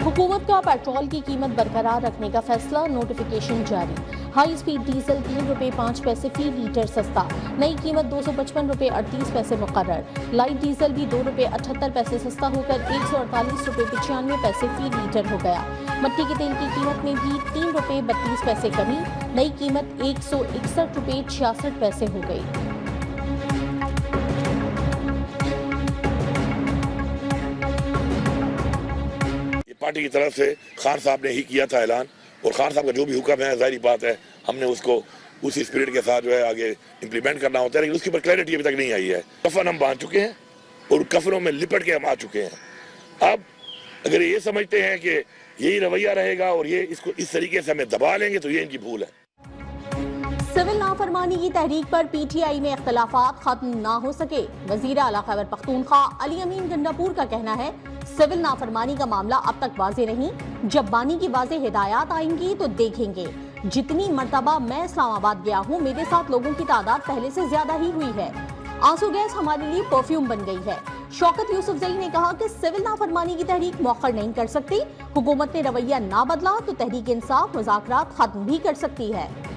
हुकूमत का पेट्रोल की कीमत बरकरार रखने का फैसला, नोटिफिकेशन जारी। हाई स्पीड डीजल ₹3.05 फी लीटर सस्ता, नई कीमत ₹255.38 मुकर्रर। लाइट डीजल भी ₹2.78 सस्ता होकर ₹148.95 फी लीटर हो गया। मट्टी के तेल की कीमत में भी ₹3.32 कमी, नई कीमत ₹161.66 हो गई। पार्टी की तरफ से खान साहब ने ही किया था ऐलान, और खान साहब का जो भी हुक्म है जाहिर बात है हमने उसको उसी स्पिरिट के साथ जो है आगे इंप्लीमेंट करना होता है, लेकिन उसके ऊपर क्लैरिटी अभी तक नहीं आई है। कफन हम बांध चुके हैं और कफनों में लिपट के हम आ चुके हैं। अब अगर ये समझते हैं कि यही रवैया रहेगा और ये इसको इस तरीके से हमें दबा लेंगे तो ये इनकी भूल है। सिविल नाफरमानी की तहरीक पर पीटीआई में इख्तलाफात खत्म ना हो सके, वजीर आला खैबर पख्तूनख्वा अली अमीन गंडापुर का कहना है, सिविल नाफरमानी का मामला अब तक वाजे नहीं, जब बानी की वाजे हिदायत आएंगी तो देखेंगे। जितनी मर्तबा मैं इस्लामाबाद गया हूँ, मेरे साथ लोगों की तादाद पहले से ज्यादा ही हुई है। आंसू गैस हमारे लिए परफ्यूम बन गई है। शौकत यूसुफजई ने कहा कि सिविल नाफरमानी की तहरीक मौखर नहीं कर सकती, हुकूमत ने रवैया ना बदला तो तहरीक इंसाफ मुज़ाकरात खत्म भी कर सकती है।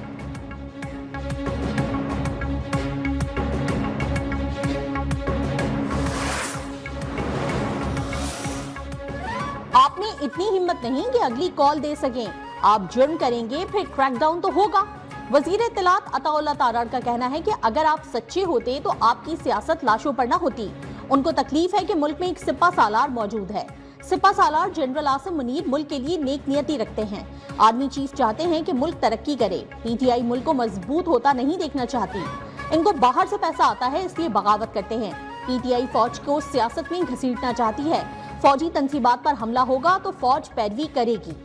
आपने इतनी हिम्मत नहीं कि अगली कॉल दे सकें, आप जुर्म करेंगे फिर क्रैकडाउन तो होगा। वजीर इत्तलात अताउल्लाह तारड़ का कहना है कि अगर आप सच्चे होते तो आपकी सियासत लाशों पर न होती। उनको तकलीफ है कि मुल्क में एक सिपा सालार मौजूद है। सिपा सालार जनरल आसिम मुनीर मुल्क के लिए नेक नियति रखते हैं। आर्मी चीफ चाहते हैं कि मुल्क तरक्की करे। पीटीआई मुल्क को मजबूत होता नहीं देखना चाहती। इनको बाहर से पैसा आता है, इसलिए बगावत करते हैं। पीटीआई फौज को सियासत में घसीटना चाहती है। फौजी तंसीबात पर हमला होगा तो फौज पैरवी करेगी।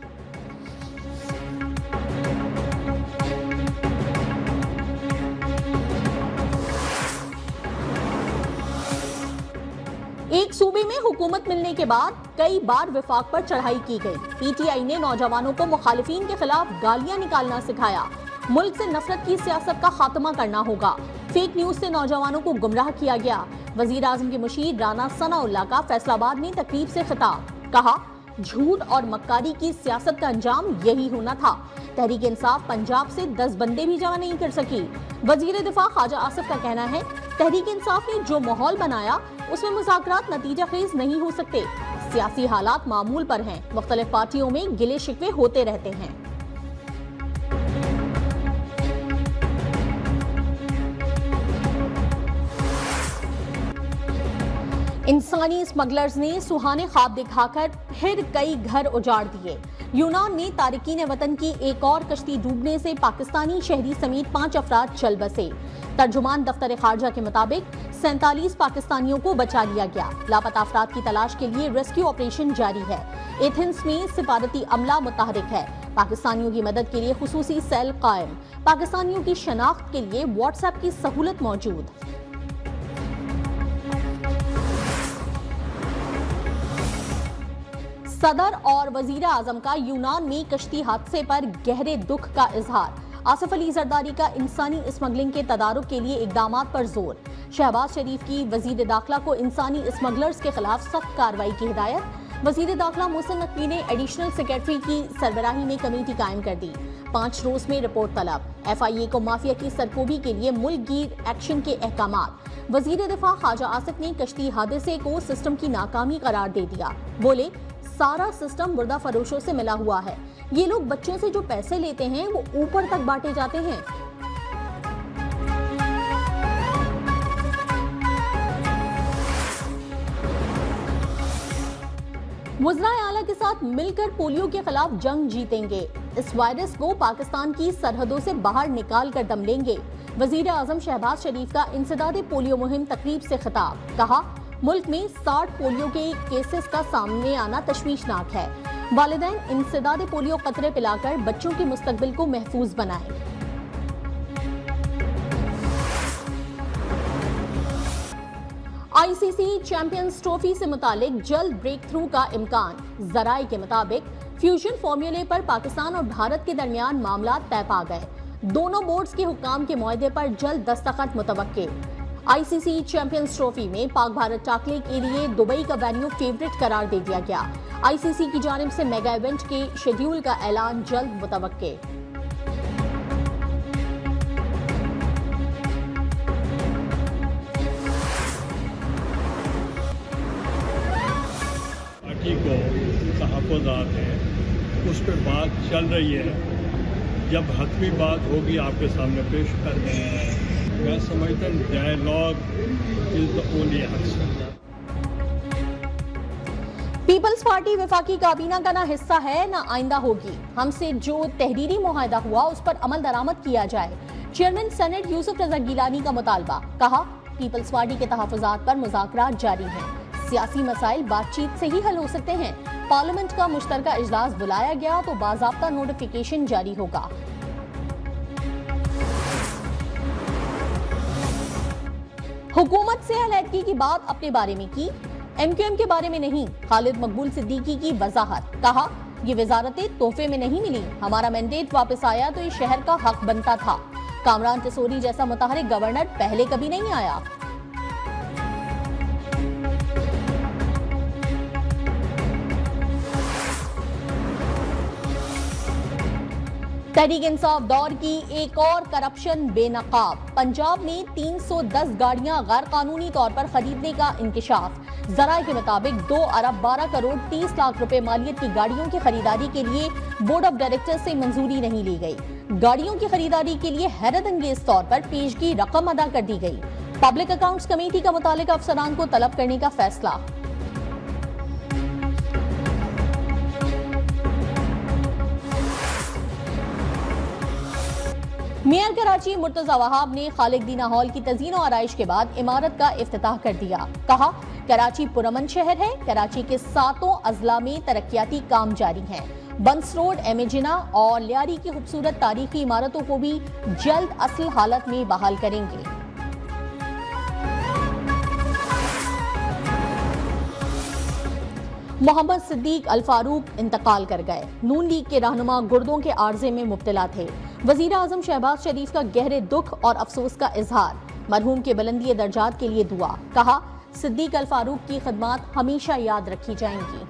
एक सूबे में हुकूमत मिलने के बाद कई बार विफाक पर चढ़ाई की गई। पीटीआई ने नौजवानों को मुखालिफिन के खिलाफ गालियां निकालना सिखाया। मुल्क से नफरत की सियासत का खात्मा करना होगा। फेक न्यूज से नौजवानों को गुमराह किया गया। वजीर आजम के मुशीर राना सनाउल्लाह का फैसलाबाद में तकरीब से खिताब, कहा झूठ और मक्कारी की सियासत का अंजाम यही होना था। तहरीक इंसाफ पंजाब से 10 बंदे भी जमा नहीं कर सकी। वजीर दिफा ख्वाजा आसिफ का कहना है, तहरीक इंसाफ ने जो माहौल बनाया उसमें मुज़ाकरात नतीजा खेज नहीं हो सकते। सियासी हालात मामूल पर हैं, मुख्तलिफ पार्टियों में गिले शिकवे होते रहते हैं। इंसानी स्मगलर्स ने सुहाने ख्वाब दिखाकर फिर कई घर उजाड़ दिए। यूनान में तारिकीन वतन की एक और कश्ती डूबने से पाकिस्तानी शहरी समेत 5 अफराद चल बसे। तर्जुमान दफ्तर खारजा के मुताबिक 47 पाकिस्तानियों को बचा लिया गया। लापता अफराद की तलाश के लिए रेस्क्यू ऑपरेशन जारी है। एथेंस में सिफारती अमला मुतहरिक है। पाकिस्तानियों की मदद के लिए खुसूसी सेल कायम। पाकिस्तानियों की शनाख्त के लिए व्हाट्सएप की सहूलत मौजूद। सदर और वजीर आजम का यूनान में कश्ती हादसे पर गहरे दुख का इजहार। आसिफ अली जरदारी का इंसानी स्मगलिंग के तदारुक के लिए इकदामात पर जोर। शहबाज शरीफ की वजीर दाखिला को इंसानी स्मगलर्स के खिलाफ सख्त कार्रवाई की हिदायत। वजीर दाखिला मोहसिन नकवी ने एडिशनल सेक्रेटरी की सरबराही में कमेटी कायम कर दी। 5 रोज में रिपोर्ट तलब। FIA को माफिया की सरकोबी के लिए मुल्कगीर एक्शन के अहकामात। वजीर दिफा ख्वाजा आसिफ ने कश्ती हादसे को सिस्टम की नाकामी करार दे दिया। बोले, सारा सिस्टम मुर्दा फरोशों से मिला हुआ है। ये लोग बच्चों से जो पैसे लेते हैं वो ऊपर तक बांटे जाते हैं। वज़राए आला के साथ मिलकर पोलियो के खिलाफ जंग जीतेंगे। इस वायरस को पाकिस्तान की सरहदों से बाहर निकाल कर दम लेंगे। वजीर आजम शहबाज शरीफ का इंसदादे पोलियो मुहिम तकरीब से खिताब, कहा मुल्क में 60 पोलियो के केसेस का सामने आना तशवीशनाक है। वालिदैन इंसदादे पोलियो कतरे पिलाकर बच्चों के मुस्तकबिल को महफूज बनाएं। ICC चैंपियंस ट्रॉफी से मुतालिक जल्द ब्रेक थ्रू का इम्कान। जराए के मुताबिक फ्यूजन फॉर्मूले पर पाकिस्तान और भारत के दरमियान मामला तय पा गए। दोनों बोर्ड्स के हुक्काम के मुआहदे पर जल्द दस्तखत मुतवक्के। आईसीसी चैंपियंस ट्रॉफी में पाक भारत टाकले के लिए दुबई का वेन्यू फेवरेट करार दे दिया गया। आईसीसी की जानिब से मेगा इवेंट के शेड्यूल का ऐलान जल्द मुतवक्के। पार्टी को तहफ़्फ़ुज़ात है, उस पर बात चल रही है। जब हतमी बात होगी आपके सामने पेश कर देंगे। मैं समझता हूँ dialogue is the only answer. Peoples Party वफाकी काबीना का ना हिस्सा है ना आइंदा होगी। हमसे जो तहरीरी मुआहदा हुआ उस पर अमल दरामद किया जाए। चेयरमैन सेनेट यूसुफ रजा गिलानी का मुतालबा। कहा, पीपल्स पार्टी के तहफ़्फ़ुज़ात पर मुज़ाकरात जारी हैं। सियासी मसाइल बातचीत से ही हल हो सकते हैं। पार्लियामेंट का मुश्तरका इजलास बुलाया गया तो बाज़ाब्ता नोटिफिकेशन जारी होगा। हुकूमत से अलहदगी की बात अपने बारे में की, एमक्यूएम के बारे में नहीं। खालिद मकबूल सिद्दीकी की वजाहत। कहा, ये वजारतें तोहफे में नहीं मिली। हमारा मैंडेट वापस आया तो इस शहर का हक बनता था। कामरान तसोरी जैसा मुतहरिक गवर्नर पहले कभी नहीं आया। तहरीक इंसाफ दौर की एक और करप्शन बेनकाब। पंजाब में 310 गाड़ियां गैर कानूनी तौर पर खरीदने का इंकशाफ। जराये के मुताबिक 2 अरब 12 करोड़ 30 लाख रुपए मालियत की गाड़ियों की खरीदारी के लिए बोर्ड ऑफ डायरेक्टर्स से मंजूरी नहीं ली गई। गाड़ियों की खरीदारी के लिए हैरत अंगेज तौर पर पेशगी रकम अदा कर दी गई। पब्लिक अकाउंट्स कमेटी का मुतालिका अफसरान को तलब करने का फैसला। मेयर कराची मुर्तजा वहाब ने खालिद दीना हॉल की तज़ीन और आराइश के बाद इमारत का इफ्तिताह कर दिया। कहा, कराची पुरअमन शहर है। कराची के 7 अजला में तरक्याती काम जारी हैं। बंस रोड, एम ए जिना और लियारी की खूबसूरत तारीखी इमारतों को भी जल्द असल हालत में बहाल करेंगे। मोहम्मद सिद्दीक अल फारूक इंतकाल कर गए। नून लीग के रहनुमा गुर्दों के आर्जे में मुब्तला थे। वजीर आजम शहबाज शरीफ का गहरे दुख और अफसोस का इजहार। मरहूम के बुलंदी दर्जात के लिए दुआ। कहा, सिद्दीक अल फारूक की खदमात हमेशा याद रखी जाएंगी।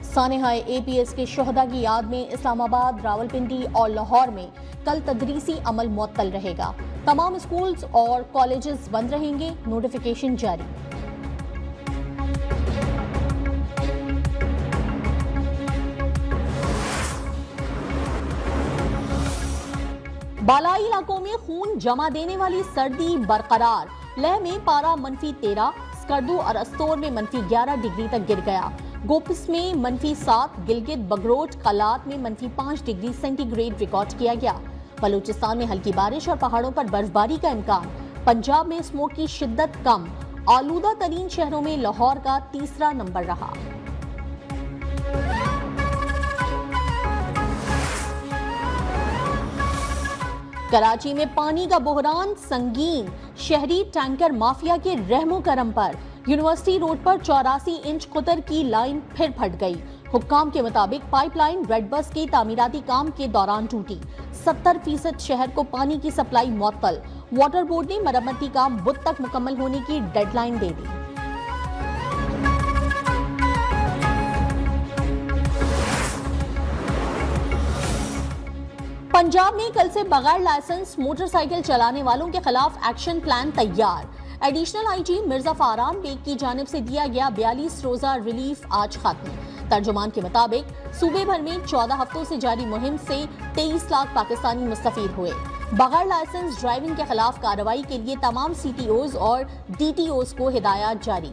सानेहाए एपीएस के शोहदा की याद में इस्लामाबाद, रावलपिंडी और लाहौर में कल तदरीसी अमल मुअत्तल रहेगा। तमाम स्कूल्स और कॉलेजेस बंद रहेंगे। नोटिफिकेशन जारी। बालाई इलाकों में खून जमा देने वाली सर्दी बरकरार। लेह में पारा -13, स्कर्दू और अस्तोर में -11 डिग्री तक गिर गया। गोपिस में -7, गिलगित बगरोट कलात में -5 डिग्री सेंटीग्रेड रिकॉर्ड किया गया। बलूचिस्तान में हल्की बारिश और पहाड़ों पर बर्फबारी का इम्कान। पंजाब में स्मोक की शिद्दत कम। आलूदा तरीन शहरों में लाहौर का तीसरा नंबर रहा। कराची में पानी का बहरान संगीन। शहरी टैंकर माफिया के रहमो करम पर। यूनिवर्सिटी रोड पर 84 इंच कुतर की लाइन फिर फट गई। हुक्काम के मुताबिक पाइपलाइन रेड बस के तामीराती काम के दौरान टूटी। 70% शहर को पानी की सप्लाई मुअत्तल। वाटर बोर्ड ने मरम्मती काम बुध तक मुकम्मल होने की डेडलाइन दे दी। पंजाब में कल से बगैर लाइसेंस मोटरसाइकिल चलाने वालों के खिलाफ एक्शन प्लान तैयार। Additional IG Mirza Faran bag की जानिब से दिया गया 42 रोजा रिलीफ आज खत्म। तर्जुमान के मुताबिक सूबे भर में 14 हफ्तों से जारी मुहिम से 23 लाख पाकिस्तानी मुस्तफीद हुए। बगैर लाइसेंस ड्राइविंग के खिलाफ कार्रवाई के लिए तमाम CTOs और DTOs को हिदायत जारी।